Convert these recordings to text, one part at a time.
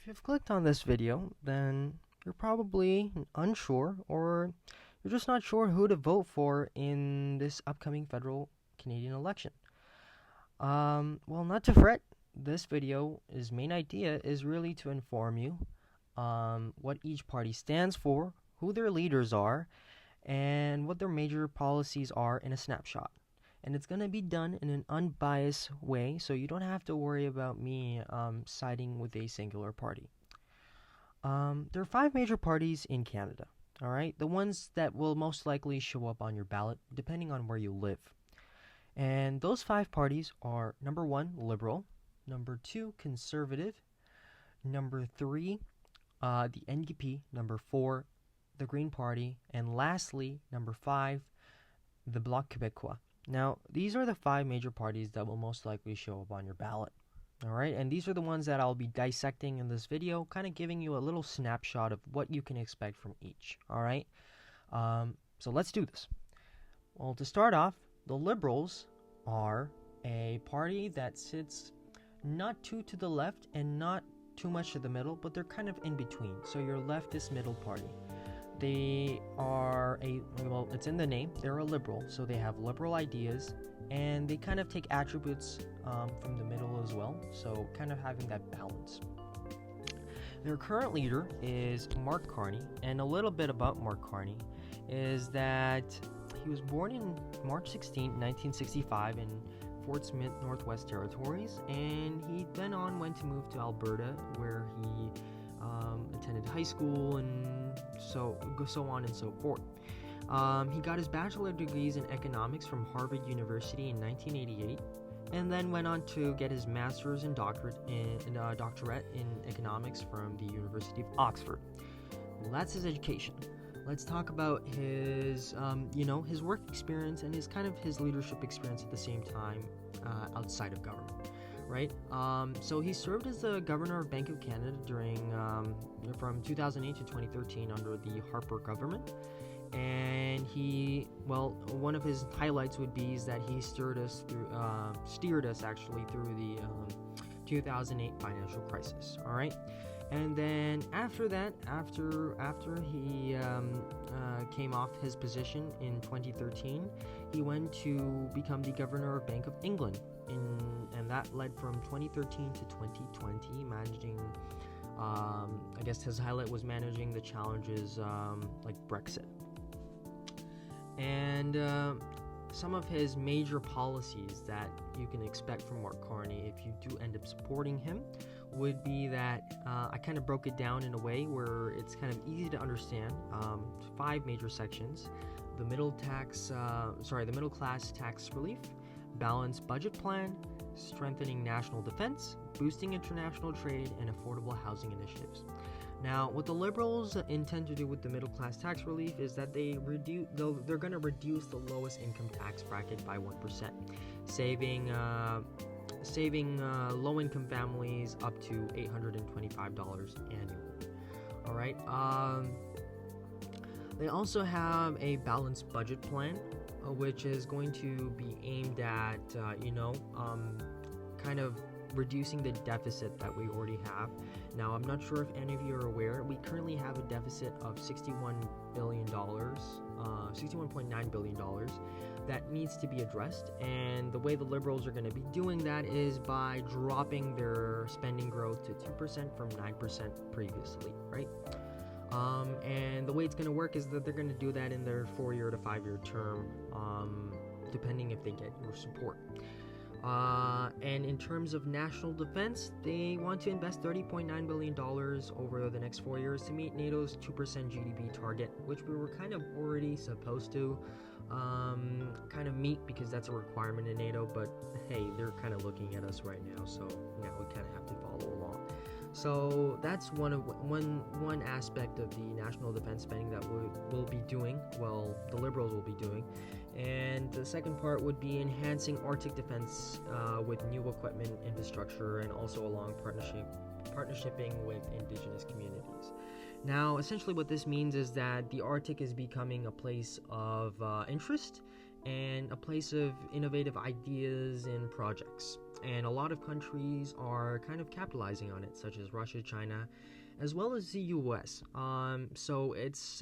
If you've clicked on this video, then you're probably unsure or you're just not sure who to vote for in this upcoming federal Canadian election. Well, not to fret. This video's main idea is really to inform you what each party stands for, who their leaders are, and what their major policies are in a snapshot. And it's going to be done in an unbiased way, so you don't have to worry about me siding with a singular party. There are five major parties in Canada, all right? The ones that will most likely show up on your ballot, depending on where you live. And those five parties are number one, Liberal, number two, Conservative, number three, the NDP, number four, the Green Party, and lastly, number five, the Bloc Québécois. Now, these are the five major parties that will most likely show up on your ballot. All right, and these are the ones that I'll be dissecting in this video, kind of giving you a little snapshot of what you can expect from each. All right, so let's do this. Well, to start off, the Liberals are a party that sits not too to the left and not too much to the middle, but they're kind of in between. So your leftist middle party. They are it's in the name, they're a liberal, so they have liberal ideas, and they kind of take attributes from the middle as well, so kind of having that balance. Their current leader is Mark Carney, and a little bit about Mark Carney is that he was born in March 16, 1965 in Fort Smith, Northwest Territories, and he then went to move to Alberta, where he attended high school and so on and so forth. He got his bachelor degrees in economics from Harvard University in 1988, and then went on to get his master's and doctorate in economics from the University of Oxford. Well, that's his education. Let's talk about his his work experience and his leadership experience at the same time outside of government. Right, so he served as the governor of Bank of Canada during from 2008 to 2013 under the Harper government, and one of his highlights would be is that he steered us through the 2008 financial crisis. All right, and then after that, after he came off his position in 2013, he went to become the governor of Bank of England. And that led from 2013 to 2020, managing, I guess his highlight was managing the challenges like Brexit. And some of his major policies that you can expect from Mark Carney if you do end up supporting him would be that I kind of broke it down in a way where it's kind of easy to understand. Five major sections: the middle class tax relief, balanced budget plan, strengthening national defense, boosting international trade, and affordable housing initiatives. Now, what the Liberals intend to do with the middle class tax relief is that they're going to reduce the lowest income tax bracket by 1%, saving low-income families up to $825 annually. All right. They also have a balanced budget plan, which is going to be aimed at, kind of reducing the deficit that we already have. Now, I'm not sure if any of you are aware, we currently have a deficit of $61.9 billion that needs to be addressed. And the way the Liberals are going to be doing that is by dropping their spending growth to 2% from 9% previously, right? And the way it's going to work is that they're going to do that in their 4-year to 5-year term, depending if they get your support. And in terms of national defense, they want to invest $30.9 billion over the next 4 years to meet NATO's 2% GDP target, which we were kind of already supposed to kind of meet because that's a requirement in NATO, but hey, they're kind of looking at us right now, so now we kind of have to follow along. So that's one aspect of the national defense spending that we'll be doing. Well, the Liberals will be doing. And the second part would be enhancing Arctic defense with new equipment, infrastructure, and also along partnershiping with indigenous communities. Now, essentially what this means is that the Arctic is becoming a place of interest and a place of innovative ideas and projects. And a lot of countries are kind of capitalizing on it, such as Russia, China, as well as the US. So it's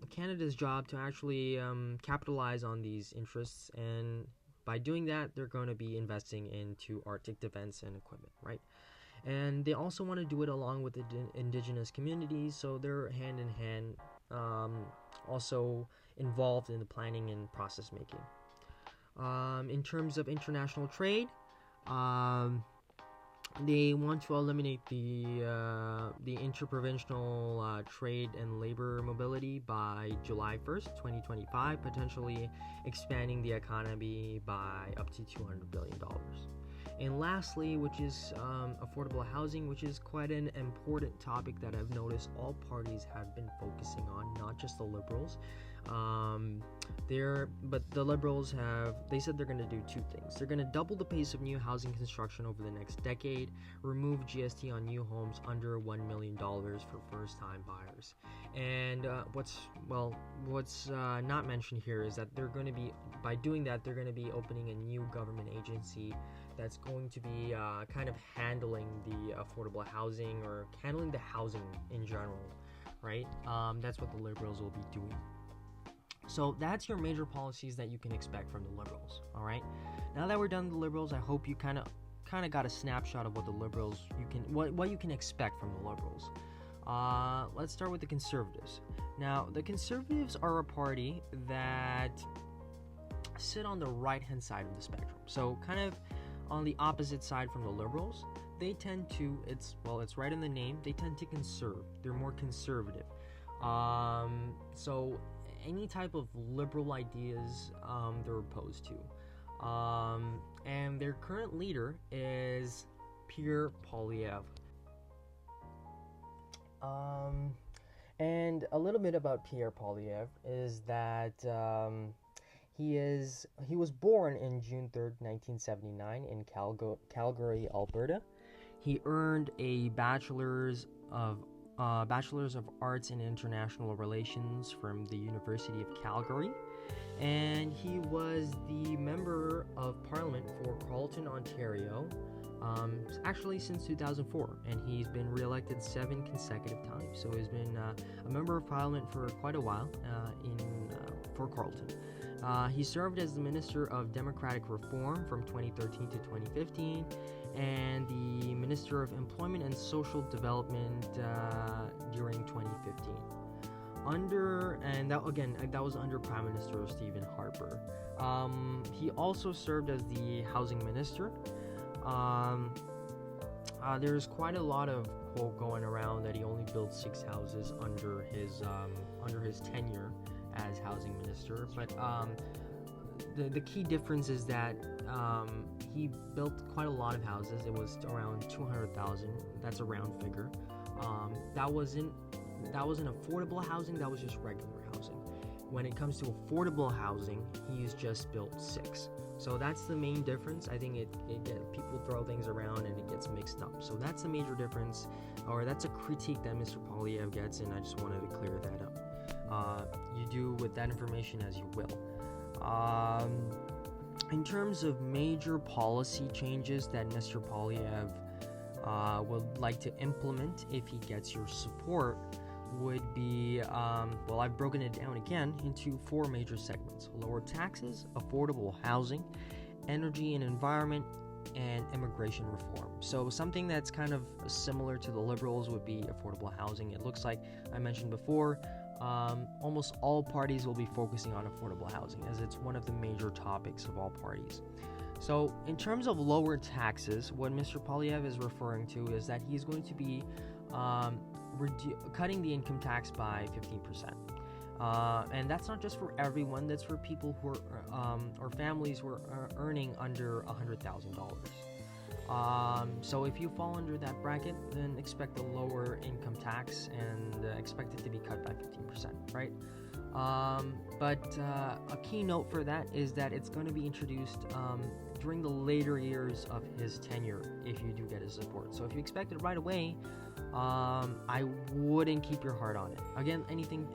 Canada's job to actually capitalize on these interests, and by doing that, they're going to be investing into Arctic defense and equipment, right? And they also want to do it along with the indigenous communities, so they're hand in hand, also involved in the planning and process making. In terms of international trade, they want to eliminate the interprovincial trade and labor mobility by July 1st, 2025, potentially expanding the economy by up to $200 billion. And lastly, which is affordable housing, which is quite an important topic that I've noticed all parties have been focusing on, not just the Liberals. But the Liberals they said they're going to do two things. They're going to double the pace of new housing construction over the next decade, remove GST on new homes under $1 million for first-time buyers. And what's not mentioned here is that by doing that, they're going to be opening a new government agency that's going to be kind of handling the affordable housing, or handling the housing in general, right? That's what the Liberals will be doing. So that's your major policies that you can expect from the Liberals. All right. Now that we're done with the Liberals, I hope you kind of got a snapshot of what the Liberals what you can expect from the Liberals. Let's start with the Conservatives. Now, the Conservatives are a party that sit on the right-hand side of the spectrum. So kind of on the opposite side from the Liberals. They tend to, it's right in the name, they tend to conserve. They're more conservative. So any type of liberal ideas they're opposed to. And their current leader is Pierre Poilievre. And a little bit about Pierre Poilievre is that he was born in June 3rd, 1979 in Calgary, Alberta. He earned a Bachelor's of Arts in International Relations from the University of Calgary, and he was the Member of Parliament for Carleton, Ontario, actually since 2004, and he's been re-elected 7 consecutive times. So he's been a Member of Parliament for quite a while for Carleton. He served as the Minister of Democratic Reform from 2013 to 2015, and the Minister of Employment and Social Development during 2015. That was under Prime Minister Stephen Harper. He also served as the Housing Minister. There's quite a lot of quote going around that he only built 6 houses under his tenure as Housing Minister, but the key difference is that he built quite a lot of houses. It was around 200,000. That's a round figure. That wasn't affordable housing. That was just regular housing. When it comes to affordable housing, he's just built 6. So that's the main difference. I think people throw things around and it gets mixed up. So that's the major difference, or that's a critique that Mr. Poilievre gets, and I just wanted to clear that up. You do with that information as you will. In terms of major policy changes that Mr. Poilievre would like to implement if he gets your support would be, I've broken it down again into 4 major segments: lower taxes, affordable housing, energy and environment, and immigration reform. So something that's kind of similar to the Liberals would be affordable housing. It looks like I mentioned before, almost all parties will be focusing on affordable housing, as it's one of the major topics of all parties. So in terms of lower taxes, what Mr. Poilievre is referring to is that he's going to be cutting the income tax by 15%. And that's not just for everyone, that's for people who are, or families who are earning under $100,000. So if you fall under that bracket, then expect a lower income tax and expect it to be cut by 15%, right? But a key note for that is that it's going to be introduced during the later years of his tenure if you do get his support. So if you expect it right away, I wouldn't keep your heart on it. Again,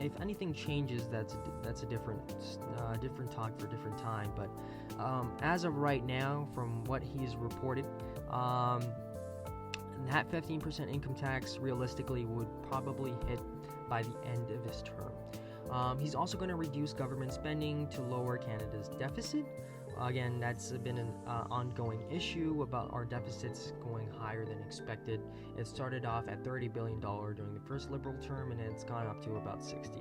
if anything changes, that's a different talk for a different time. But as of right now, from what he's reported, that 15% income tax realistically would probably hit by the end of his term. He's also going to reduce government spending to lower Canada's deficit. Again, that's been an ongoing issue about our deficits going higher than expected. It started off at $30 billion during the first Liberal term, and it's gone up to about 60.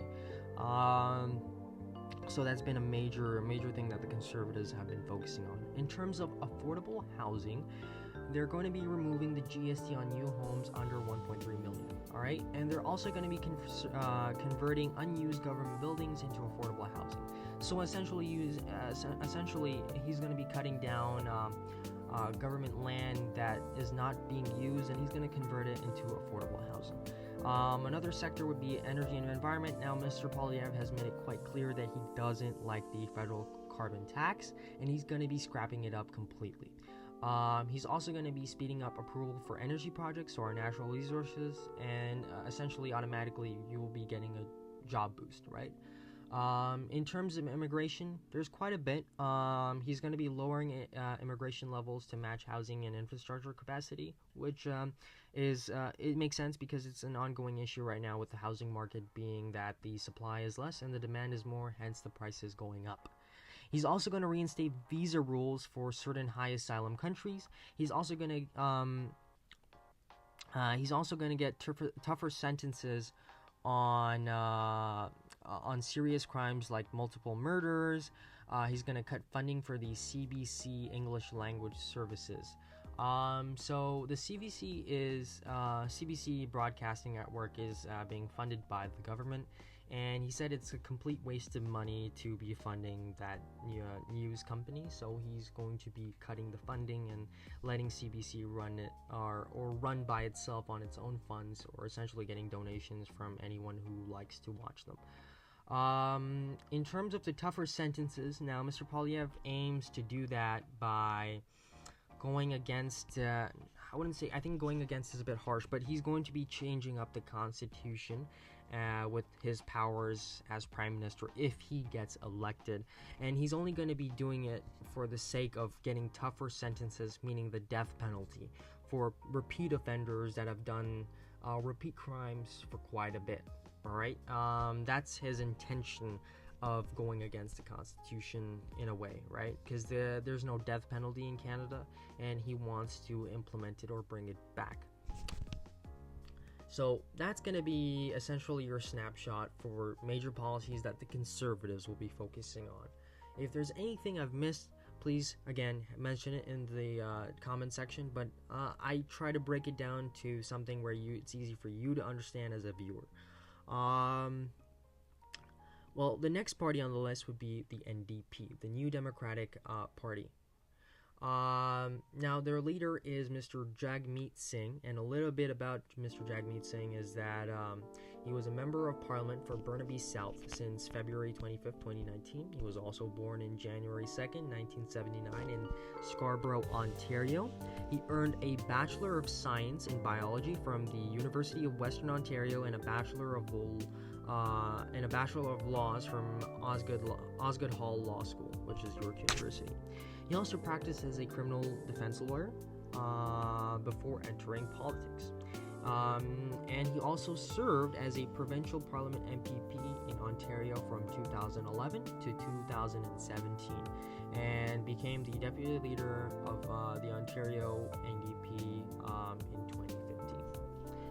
So that's been a major thing that the Conservatives have been focusing on. In terms of affordable housing, they're going to be removing the GST on new homes under 1.3 million. All right, and they're also going to be converting unused government buildings into affordable housing. So essentially, he's going to be cutting down government land that is not being used, and he's going to convert it into affordable housing. Another sector would be energy and environment. Now, Mr. Poilievre has made it quite clear that he doesn't like the federal carbon tax, and he's going to be scrapping it up completely. He's also going to be speeding up approval for energy projects or natural resources, and essentially automatically you will be getting a job boost, right? In terms of immigration, there's quite a bit. He's going to be lowering immigration levels to match housing and infrastructure capacity, which it makes sense because it's an ongoing issue right now with the housing market being that the supply is less and the demand is more, hence the price is going up. He's also going to reinstate visa rules for certain high asylum countries. He's also going to get tougher sentences on serious crimes like multiple murders. He's going to cut funding for the CBC English Language Services. So the CBC Broadcasting Network is being funded by the government, and he said it's a complete waste of money to be funding that news company. So he's going to be cutting the funding and letting CBC run it or run by itself on its own funds, or essentially getting donations from anyone who likes to watch them. In terms of the tougher sentences, now Mr. Poilievre aims to do that by going against, I think going against is a bit harsh, but he's going to be changing up the constitution with his powers as prime minister if he gets elected, and he's only going to be doing it for the sake of getting tougher sentences, meaning the death penalty, for repeat offenders that have done repeat crimes for quite a bit. All right, that's his intention of going against the Constitution in a way, right? Because there's no death penalty in Canada, and he wants to implement it or bring it back. So that's going to be essentially your snapshot for major policies that the Conservatives will be focusing on. If there's anything I've missed, please, again, mention it in the comment section, but I try to break it down to something where it's easy for you to understand as a viewer. Well, the next party on the list would be the NDP, the New Democratic Party. Now, their leader is Mr. Jagmeet Singh, and a little bit about Mr. Jagmeet Singh is that he was a member of Parliament for Burnaby South since February 25th, 2019. He was also born in January 2nd, 1979 in Scarborough, Ontario. He earned a Bachelor of Science in Biology from the University of Western Ontario and a Bachelor of Laws from Osgoode Hall Law School, which is York University. He also practiced as a criminal defense lawyer before entering politics. And he also served as a provincial parliament MPP in Ontario from 2011 to 2017 and became the deputy leader of the Ontario NDP in 2015.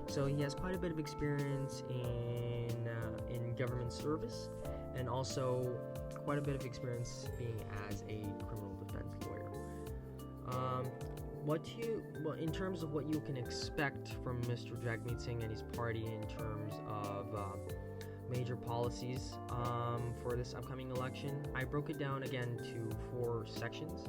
So he has quite a bit of experience in government service, and also quite a bit of experience being as a criminal defense lawyer. In terms of what you can expect from Mr. Jagmeet Singh and his party in terms of major policies for this upcoming election, I broke it down again to 4 sections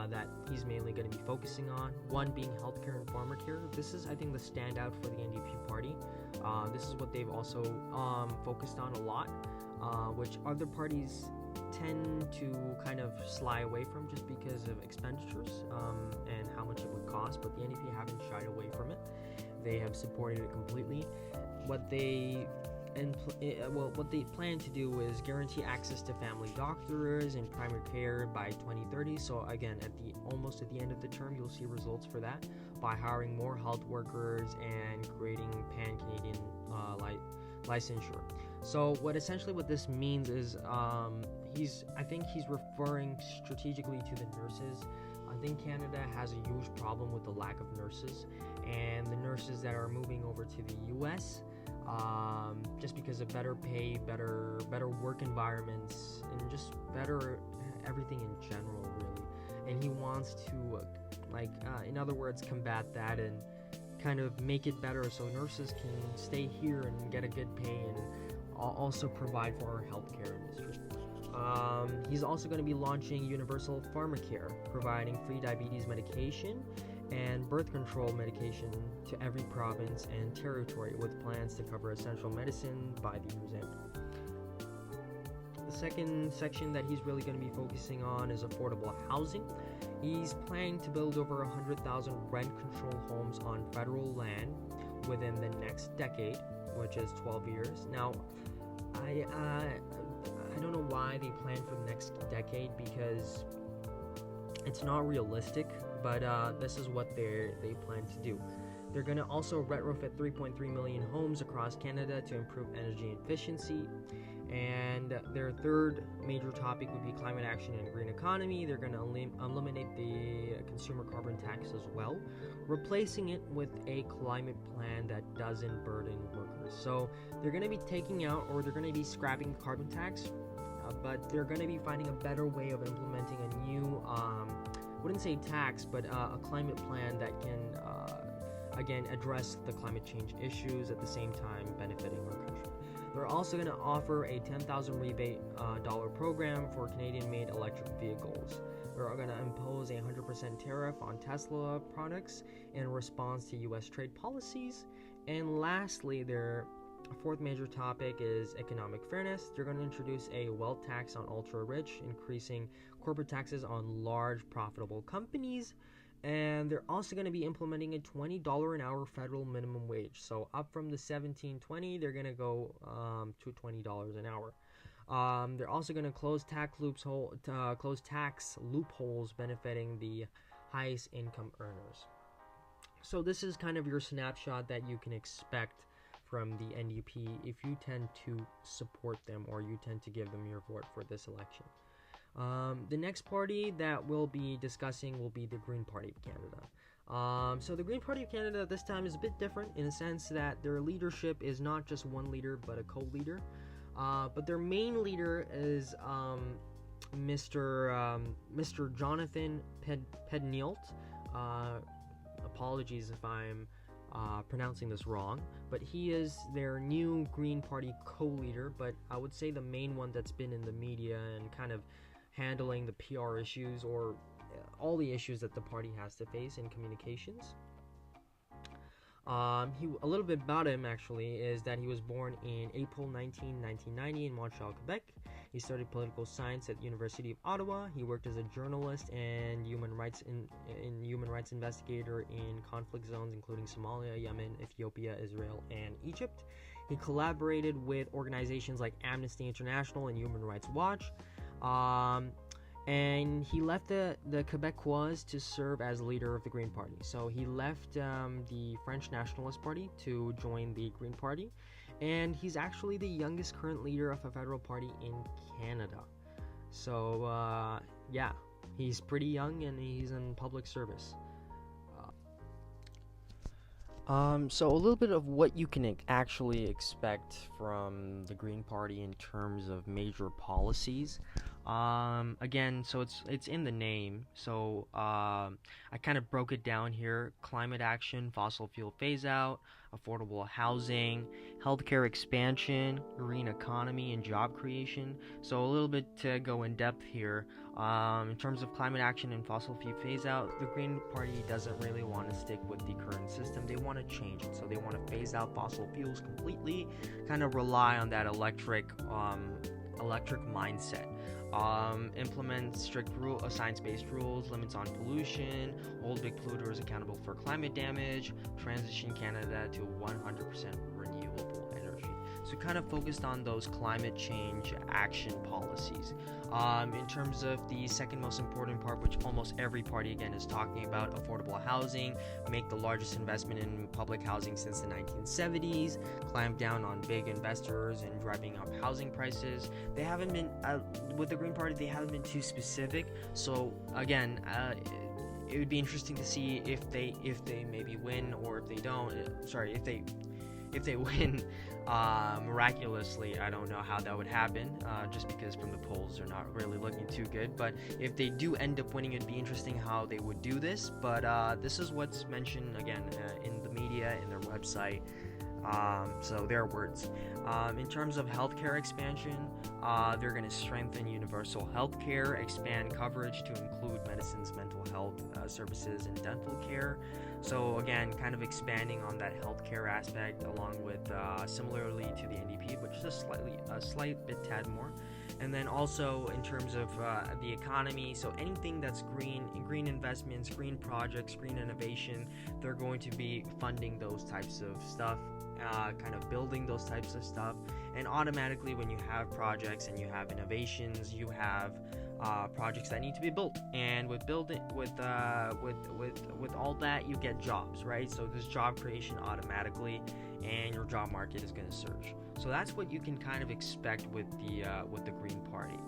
that he's mainly going to be focusing on. One being healthcare and pharmacare. This is, I think, the standout for the NDP party. This is what they've also focused on a lot, which other parties tend to kind of sly away from just because of expenditures and how much it would cost, but the NDP haven't shied away from it. they have supported it completely. What they what they plan to do is guarantee access to family doctors and primary care by 2030. So again, almost at the end of the term, you'll see results for that by hiring more health workers and creating pan-Canadian licensure. So what this means is I think he's referring strategically to the nurses. I think Canada has a huge problem with the lack of nurses, and the nurses that are moving over to the US, just because of better pay, better work environments, and just better everything in general, really. And he wants to, in other words, combat that and kind of make it better so nurses can stay here and get a good pay and also provide for our healthcare industry. He's also going to be launching universal pharmacare, providing free diabetes medication and birth control medication to every province and territory, with plans to cover essential medicine by the year's end. The second section that he's really going to be focusing on is affordable housing. He's planning to build over 100,000 rent-controlled homes on federal land within the next decade, which is 12 years. Now, I don't know why they plan for the next decade, because it's not realistic, but this is what they plan to do. They're going to also retrofit 3.3 million homes across Canada to improve energy efficiency. And their third major topic would be climate action and green economy. They're going to eliminate the consumer carbon tax as well, replacing it with a climate plan that doesn't burden workers. So they're going to be taking out, or they're going to be scrapping the carbon tax, but they're going to be finding a better way of implementing a new, wouldn't say tax, but a climate plan that can, again, address the climate change issues at the same time benefiting our country. They're also going to offer a $10,000 rebate dollar program for Canadian-made electric vehicles. They're going to impose a 100% tariff on Tesla products in response to U.S. trade policies. And lastly, their fourth major topic is economic fairness. They're going to introduce a wealth tax on ultra-rich, increasing corporate taxes on large profitable companies. And they're also going to be implementing a $20 an hour federal minimum wage. So up from the $17.20, they're going to go to $20 an hour. They're also going to close tax loopholes benefiting the highest income earners. So this is kind of your snapshot that you can expect from the NDP if you tend to support them, or you tend to give them your vote for this election. The next party that we'll be discussing will be the Green Party of Canada. So the Green Party of Canada this time is a bit different in the sense that their leadership is not just one leader but a co-leader. But their main leader is Mr. Jonathan Pednielt. Apologies if I'm pronouncing this wrong, but he is their new Green Party co-leader, but I would say the main one that's been in the media and kind of handling the PR issues, or all the issues that the party has to face in communications. A little bit about him actually is that he was born in April 1990 in Montreal, Quebec. He studied political science at the University of Ottawa. He worked as a journalist and human rights investigator in conflict zones including Somalia, Yemen, Ethiopia, Israel, and Egypt. He collaborated with organizations like Amnesty International and Human Rights Watch. And he left the Quebecois to serve as leader of the Green Party. So he left the French Nationalist Party to join the Green Party. And he's actually the youngest current leader of a federal party in Canada. So, yeah, he's pretty young and he's in public service. So a little bit of what you can actually expect from the Green Party in terms of major policies. Again, so it's in the name. So I kind of broke it down here: climate action, fossil fuel phase out, affordable housing, healthcare expansion, green economy, and job creation. So a little bit to go in depth here. In terms of climate action and fossil fuel phase out, the Green Party doesn't really want to stick with the current system. They want to change it. So they want to phase out fossil fuels completely, kind of rely on that electric electric mindset. Implement strict science-based rules, limits on pollution, hold big polluters accountable for climate damage, transition Canada to 100% renewable energy. So kind of focused on those climate change action policies. In terms of the second most important part, which almost every party again is talking about, affordable housing, make the largest investment in public housing since the 1970s, clamp down on big investors and driving up housing prices. They haven't been, with the Green Party, they haven't been too specific. So again, it would be interesting to see if they maybe win, or if they don't. If they win miraculously, I don't know how that would happen, just because from the polls they're not really looking too good. But if they do end up winning, it'd be interesting how they would do this. But this is what's mentioned again in the media, in their website. So their words. In terms of healthcare expansion, they're going to strengthen universal healthcare, expand coverage to include medicines, mental health services, and dental care. So again, kind of expanding on that healthcare aspect, along with similarly to the NDP, but just a slight bit tad more. And then also in terms of the economy, so anything that's green investments, green projects, green innovation, they're going to be funding those types of stuff, kind of building those types of stuff. And automatically, when you have projects and you have innovations, you have projects that need to be built, and with all that, you get jobs, right? So there's job creation automatically, and your job market is going to surge. So that's what you can kind of expect with the Green Party.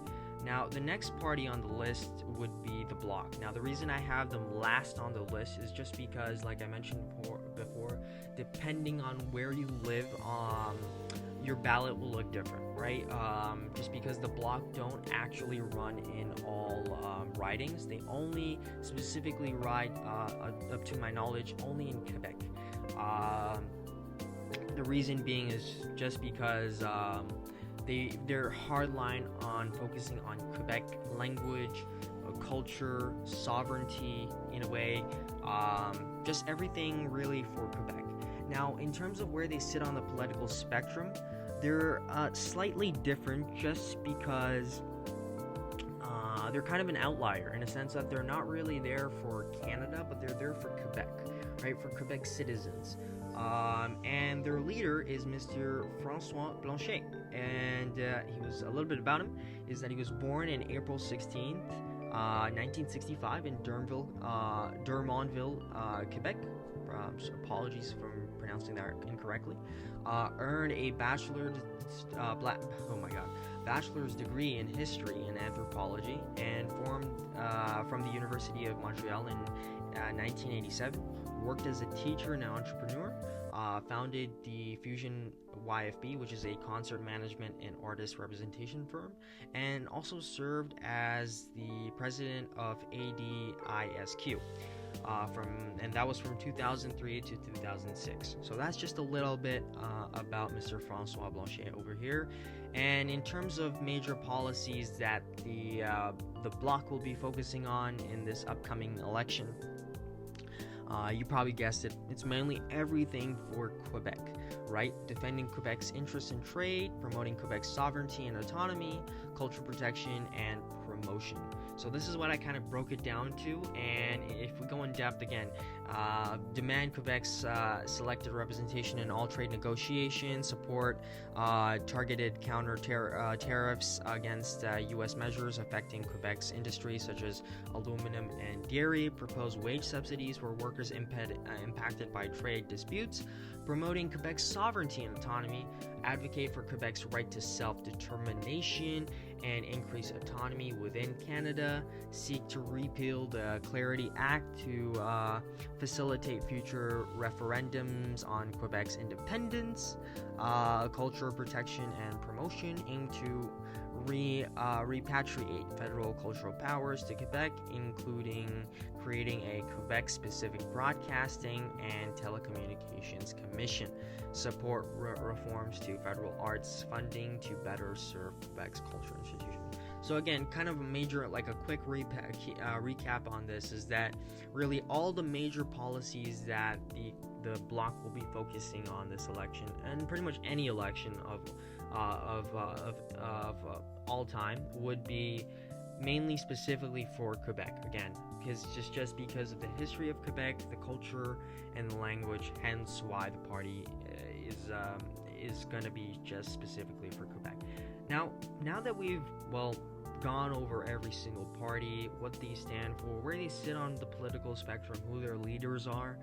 Now, the next party on the list would be the Bloc. Now, the reason I have them last on the list is just because, like I mentioned before, depending on where you live, your ballot will look different, right? Just because the Bloc don't actually run in all ridings. They only specifically ride, up to my knowledge, only in Quebec. The reason being is just because they're hardline on focusing on Quebec language, culture, sovereignty, in a way, just everything really for Quebec. Now, in terms of where they sit on the political spectrum, they're slightly different, just because they're kind of an outlier in a sense that they're not really there for Canada, but they're there for Quebec, right? For Quebec citizens. And their leader is Mr. François Blanchet, and he was a little bit about him is that he was born in April 16th, 1965 in Drummondville, Quebec. So apologies for pronouncing that incorrectly. Earned a bachelor's degree in history and anthropology, and formed from the University of Montreal in 1987. Worked as a teacher and an entrepreneur. Founded the Fusion YFB, which is a concert management and artist representation firm, and also served as the president of ADISQ. And that was from 2003 to 2006. So that's just a little bit about Mr. François Blanchet over here. And in terms of major policies that the Bloc will be focusing on in this upcoming election, you probably guessed it. It's mainly everything for Quebec, right? Defending Quebec's interests in trade, promoting Quebec's sovereignty and autonomy, cultural protection, and promotion. So this is what I kind of broke it down to, and if we go in depth again, demand Quebec's selected representation in all trade negotiations, support targeted counter tariffs against U.S. measures affecting Quebec's industries such as aluminum and dairy, propose wage subsidies for workers impacted by trade disputes, promoting Quebec's sovereignty and autonomy, advocate for Quebec's right to self-determination and increase autonomy within Canada, seek to repeal the Clarity Act to facilitate future referendums on Quebec's independence, cultural protection and promotion, aim to repatriate federal cultural powers to Quebec, including creating a Quebec-specific broadcasting and telecommunications commission, support reforms to federal arts funding to better serve Quebec's cultural institutions. So again, kind of a major, like a quick recap on this is that really all the major policies that the bloc will be focusing on this election, and pretty much any election of all time, would be mainly specifically for Quebec. Again, because just because of the history of Quebec, the culture and the language, hence why the party is going to be just specifically for Quebec. Now that we've gone over every single party, what they stand for, where they sit on the political spectrum, who their leaders are,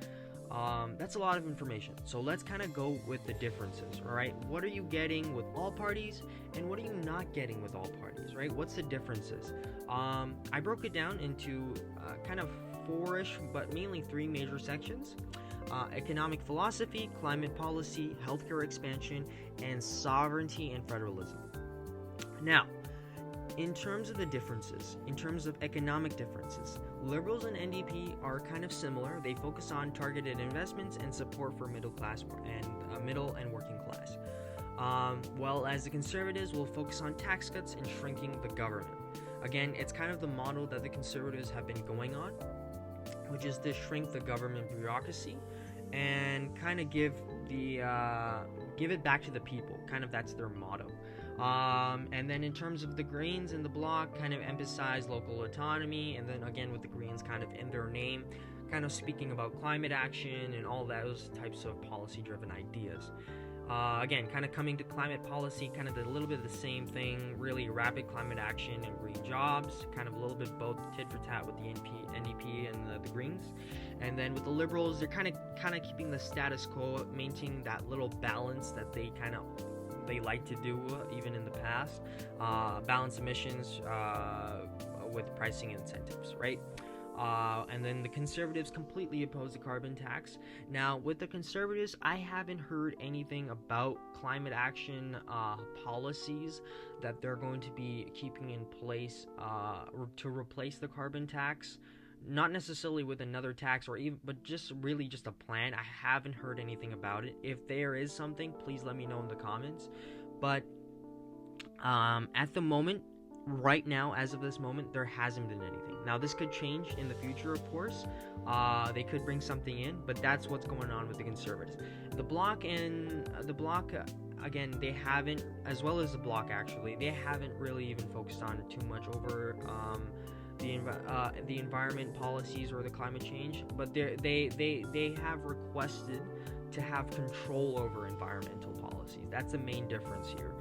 that's a lot of information. So let's kind of go with the differences, all right? What are you getting with all parties, and what are you not getting with all parties, right? What's the differences? I broke it down into kind of four-ish, but mainly three major sections. Economic philosophy, climate policy, healthcare expansion, and sovereignty and federalism. Now, in terms of the differences, in terms of economic differences, Liberals and NDP are kind of similar. They focus on targeted investments and support for middle and working class. While as the Conservatives will focus on tax cuts and shrinking the government. Again, it's kind of the model that the Conservatives have been going on, which is to shrink the government bureaucracy and kind of give it back to the people. Kind of that's their motto. And then in terms of the Greens and the Bloc, kind of emphasize local autonomy, and then again with the Greens kind of in their name, kind of speaking about climate action and all those types of policy-driven ideas. Again, kind of coming to climate policy, kind of a little bit of the same thing, really rapid climate action and green jobs, kind of a little bit both tit for tat with the NDP and the Greens. And then with the Liberals, they're kind of keeping the status quo, maintaining that little balance that they like to do even in the past, balance emissions with pricing incentives, right? And then the Conservatives completely oppose the carbon tax. Now, with the Conservatives, I haven't heard anything about climate action policies that they're going to be keeping in place to replace the carbon tax. Not necessarily with another tax but just a plan. I haven't heard anything about it. If there is something, please let me know in the comments. But at the moment, right now, as of this moment, there hasn't been anything. Now, this could change in the future, of course. They could bring something in, but that's what's going on with the Conservatives. The Bloc, again, they haven't, as well as the Bloc actually, they haven't really even focused on it too much over the environment policies or the climate change, but they have requested to have control over environmental policies. That's the main difference here.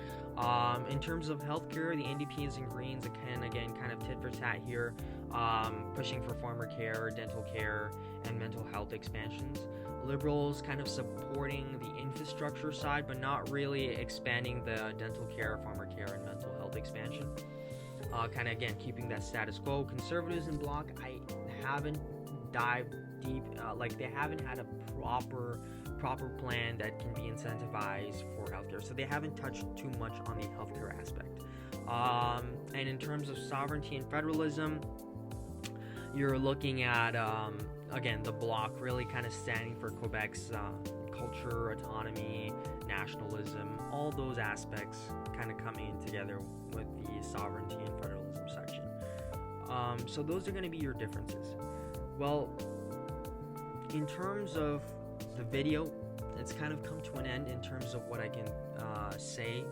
In terms of healthcare, the NDPs and Greens again kind of tit for tat here, pushing for farmer care, dental care, and mental health expansions. Liberals kind of supporting the infrastructure side, but not really expanding the dental care, farmer care, and mental health expansion. Kind of again keeping that status quo. Conservatives and Bloc, I haven't dived deep. They haven't had a proper plan that can be incentivized for healthcare, so they haven't touched too much on the healthcare aspect. And in terms of sovereignty and federalism, you're looking at again the Bloc really kind of standing for Quebec's culture, autonomy, nationalism, all those aspects kind of coming together with the sovereignty and federalism section. So those are going to be your differences. Well, in terms of the video, it's kind of come to an end in terms of what I can say,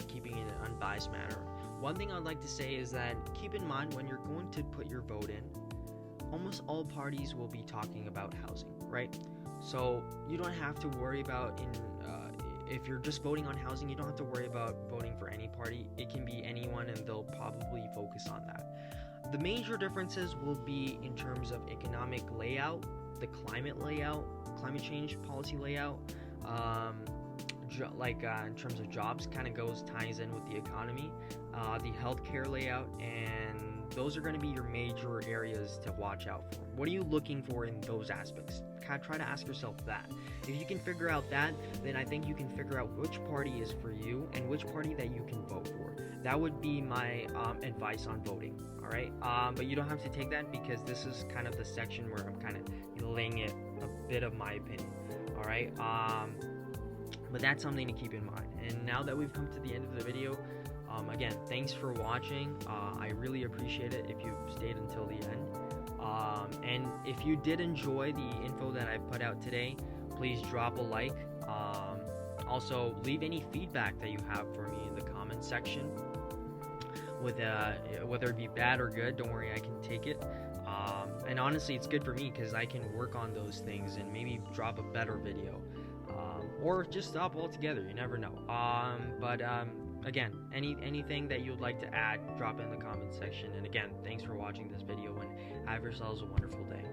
keeping it in an unbiased manner. One thing I'd like to say is that keep in mind when you're going to put your vote in, almost all parties will be talking about housing, right? So you don't have to worry about if you're just voting on housing, you don't have to worry about voting for any party. It can be anyone, and they'll probably focus on that. The major differences will be in terms of economic layout, the climate change policy layout, in terms of jobs, kind of ties in with the economy, the healthcare layout, and those are going to be your major areas to watch out for. What are you looking for in those aspects? Kind of try to ask yourself that. If you can figure out that, then I think you can figure out which party is for you and which party that you can vote for. That would be my advice on voting. All right, but you don't have to take that because this is kind of the section where I'm kind of laying it a bit of my opinion. All right, but that's something to keep in mind. And now that we've come to the end of the video, Again, thanks for watching. I really appreciate it if you've stayed until the end. And if you did enjoy the info that I put out today, please drop a like. Also, leave any feedback that you have for me in the comment section. With whether it be bad or good, don't worry, I can take it. And honestly, it's good for me because I can work on those things and maybe drop a better video, or just stop altogether. You never know. Again, anything that you'd like to add, drop it in the comment section. And again, thanks for watching this video, and have yourselves a wonderful day.